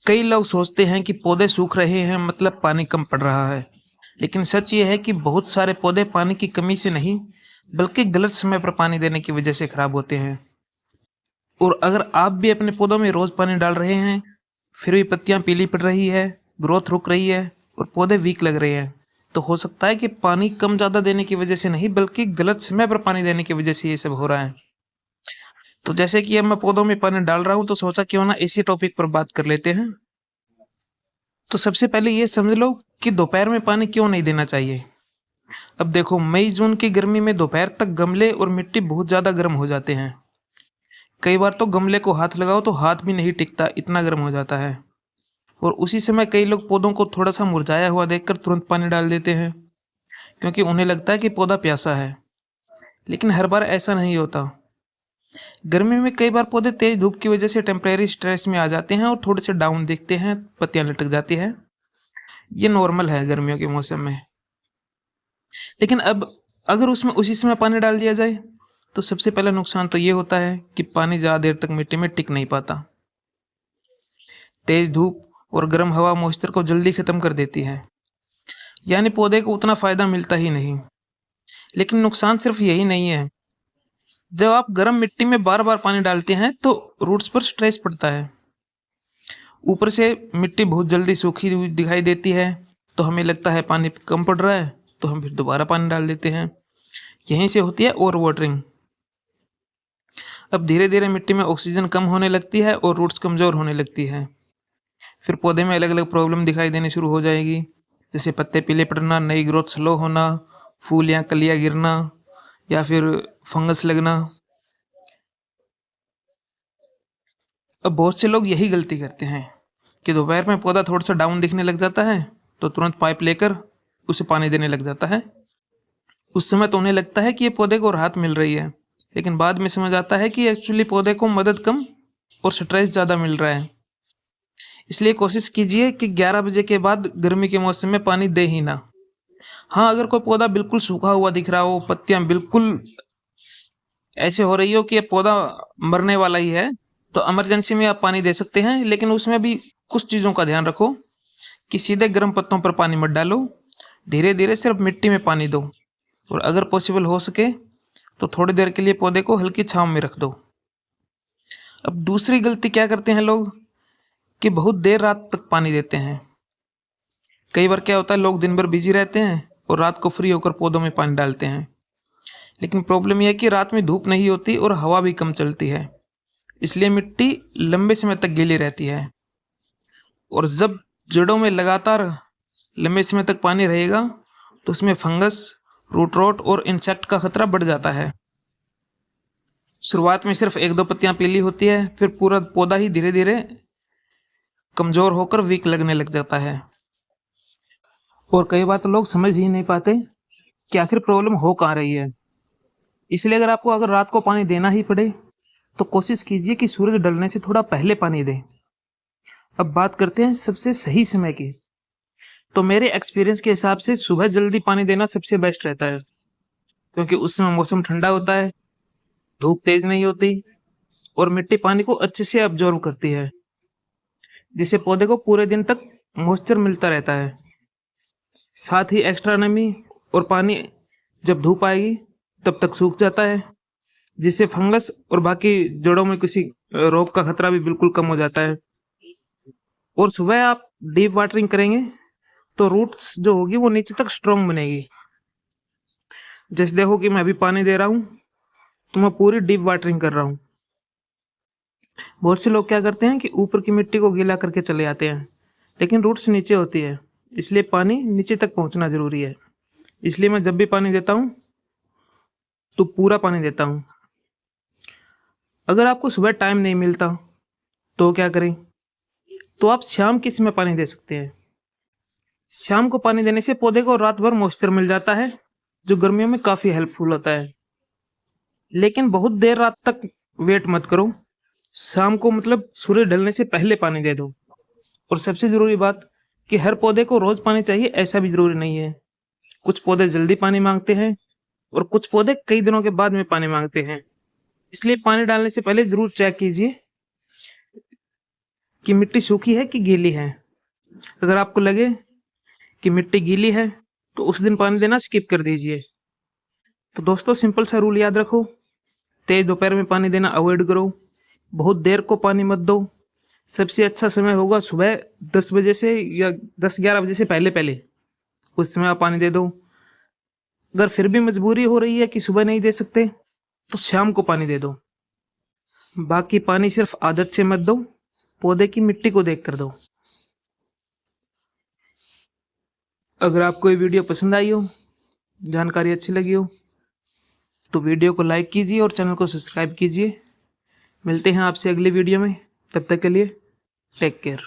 कई लोग सोचते हैं कि पौधे सूख रहे हैं मतलब पानी कम पड़ रहा है। लेकिन सच ये है कि बहुत सारे पौधे पानी की कमी से नहीं, बल्कि गलत समय पर पानी देने की वजह से खराब होते हैं। और अगर आप भी अपने पौधों में रोज पानी डाल रहे हैं, फिर भी पत्तियां पीली पड़ रही है, ग्रोथ रुक रही है और पौधे वीक लग रहे हैं, तो हो सकता है कि पानी कम ज़्यादा देने की वजह से नहीं, बल्कि गलत समय पर पानी देने की वजह से ये सब हो रहा है। तो जैसे कि अब मैं पौधों में पानी डाल रहा हूँ, तो सोचा क्यों ना इसी टॉपिक पर बात कर लेते हैं। तो सबसे पहले ये समझ लो कि दोपहर में पानी क्यों नहीं देना चाहिए। अब देखो, मई जून की गर्मी में दोपहर तक गमले और मिट्टी बहुत ज़्यादा गर्म हो जाते हैं। कई बार तो गमले को हाथ लगाओ तो हाथ भी नहीं टिकता, इतना गर्म हो जाता है। और उसी समय कई लोग पौधों को थोड़ा सा मुरझाया हुआ देखकर तुरंत पानी डाल देते हैं, क्योंकि उन्हें लगता है कि पौधा प्यासा है। लेकिन हर बार ऐसा नहीं होता। गर्मी में कई बार पौधे तेज धूप की वजह से टेम्परेरी स्ट्रेस में आ जाते हैं और थोड़े से डाउन दिखते हैं, पत्तियां लटक जाती है। ये नॉर्मल है गर्मियों के मौसम में। लेकिन अब अगर उसमें उसी समय पानी डाल दिया जाए, तो सबसे पहला नुकसान तो ये होता है कि पानी ज़्यादा देर तक मिट्टी में टिक नहीं पाता। तेज धूप और गर्म हवा मॉइस्चर को जल्दी खत्म कर देती है, यानी पौधे को उतना फायदा मिलता ही नहीं। लेकिन नुकसान सिर्फ यही नहीं है। जब आप गर्म मिट्टी में बार बार पानी डालते हैं तो रूट्स पर स्ट्रेस पड़ता है। ऊपर से मिट्टी बहुत जल्दी सूखी हुई दिखाई देती है, तो हमें लगता है पानी कम पड़ रहा है, तो हम फिर दोबारा पानी डाल देते हैं। यहीं से होती है ओवर वाटरिंग। अब धीरे धीरे मिट्टी में ऑक्सीजन कम होने लगती है और रूट्स कमज़ोर होने लगती है। फिर पौधे में अलग अलग प्रॉब्लम दिखाई देनी शुरू हो जाएगी, जैसे पत्ते पीले पड़ना, नई ग्रोथ स्लो होना, फूल या कलियाँ गिरना, या फिर फंगस लगना। अब बहुत से लोग यही गलती करते हैं कि दोपहर में पौधा थोड़ा सा डाउन दिखने लग जाता है, तो तुरंत पाइप लेकर उसे पानी देने लग जाता है। उस समय तो उन्हें लगता है कि ये पौधे को राहत मिल रही है, लेकिन बाद में समझ आता है कि एक्चुअली पौधे को मदद कम और स्ट्रेस ज़्यादा मिल रहा है। इसलिए कोशिश कीजिए कि 11 बजे के बाद गर्मी के मौसम में पानी दे ही ना। हाँ, अगर कोई पौधा बिल्कुल सूखा हुआ दिख रहा हो, पत्तियां बिल्कुल ऐसे हो रही हो कि ये पौधा मरने वाला ही है, तो इमरजेंसी में आप पानी दे सकते हैं। लेकिन उसमें भी कुछ चीज़ों का ध्यान रखो कि सीधे गर्म पत्तों पर पानी मत डालो, धीरे धीरे सिर्फ मिट्टी में पानी दो। और अगर पॉसिबल हो सके तो थोड़ी देर के लिए पौधे को हल्की छांव में रख दो। अब दूसरी गलती क्या करते हैं लोग, कि बहुत देर रात तक पानी देते हैं। कई बार क्या होता है, लोग दिन भर बिजी रहते हैं और रात को फ्री होकर पौधों में पानी डालते हैं। लेकिन प्रॉब्लम यह है कि रात में धूप नहीं होती और हवा भी कम चलती है, इसलिए मिट्टी लंबे समय तक गीली रहती है। और जब जड़ों में लगातार लंबे समय तक पानी रहेगा, तो उसमें फंगस, रूट रॉट और इंसेक्ट का खतरा बढ़ जाता है। शुरुआत में सिर्फ एक दो पत्तियां पीली होती है, फिर पूरा पौधा ही धीरे धीरे कमजोर होकर वीक लगने लग जाता है। और कई बार तो लोग समझ ही नहीं पाते कि आखिर प्रॉब्लम हो कहाँ रही है। इसलिए अगर रात को पानी देना ही पड़े, तो कोशिश कीजिए कि सूरज ढलने से थोड़ा पहले पानी दें। अब बात करते हैं सबसे सही समय की। तो मेरे एक्सपीरियंस के हिसाब से सुबह जल्दी पानी देना सबसे बेस्ट रहता है, क्योंकि उस समय मौसम ठंडा होता है, धूप तेज नहीं होती और मिट्टी पानी को अच्छे से अब्जॉर्व करती है, जिससे पौधे को पूरे दिन तक मॉइस्चर मिलता रहता है। साथ ही एक्स्ट्रा नमी और पानी जब धूप आएगी तब तक सूख जाता है, जिससे फंगस और बाकी जड़ों में किसी रोग का खतरा भी बिल्कुल कम हो जाता है। और सुबह आप डीप वाटरिंग करेंगे तो रूट्स जो होगी वो नीचे तक स्ट्रॉन्ग बनेगी। जैसे देखो कि मैं अभी पानी दे रहा हूँ, तो मैं पूरी डीप वाटरिंग कर रहा हूँ। बहुत से लोग क्या करते हैं कि ऊपर की मिट्टी को गीला करके चले जाते हैं, लेकिन रूट्स नीचे होती है, इसलिए पानी नीचे तक पहुंचना जरूरी है। इसलिए मैं जब भी पानी देता हूँ तो पूरा पानी देता हूँ। अगर आपको सुबह टाइम नहीं मिलता तो क्या करें, तो आप शाम के समय पानी दे सकते हैं। शाम को पानी देने से पौधे को रात भर मॉइस्चर मिल जाता है, जो गर्मियों में काफी हेल्पफुल होता है। लेकिन बहुत देर रात तक वेट मत करो, शाम को मतलब सूर्य ढलने से पहले पानी दे दो। और सबसे जरूरी बात, कि हर पौधे को रोज पानी चाहिए ऐसा भी जरूरी नहीं है। कुछ पौधे जल्दी पानी मांगते हैं और कुछ पौधे कई दिनों के बाद में पानी मांगते हैं। इसलिए पानी डालने से पहले जरूर चेक कीजिए कि मिट्टी सूखी है कि गीली है। अगर आपको लगे कि मिट्टी गीली है तो उस दिन पानी देना स्किप कर दीजिए। तो दोस्तों सिंपल सा रूल याद रखो, तेज दोपहर में पानी देना अवॉइड करो, बहुत देर को पानी मत दो। सबसे अच्छा समय होगा सुबह 10 बजे से या 10-11 बजे से पहले पहले, उस समय आप पानी दे दो। अगर फिर भी मजबूरी हो रही है कि सुबह नहीं दे सकते तो शाम को पानी दे दो। बाकी पानी सिर्फ आदत से मत दो, पौधे की मिट्टी को देख कर दो। अगर आपको ये वीडियो पसंद आई हो, जानकारी अच्छी लगी हो, तो वीडियो को लाइक कीजिए और चैनल को सब्सक्राइब कीजिए। मिलते हैं आपसे अगली वीडियो में, तब तक के लिए टेक केयर।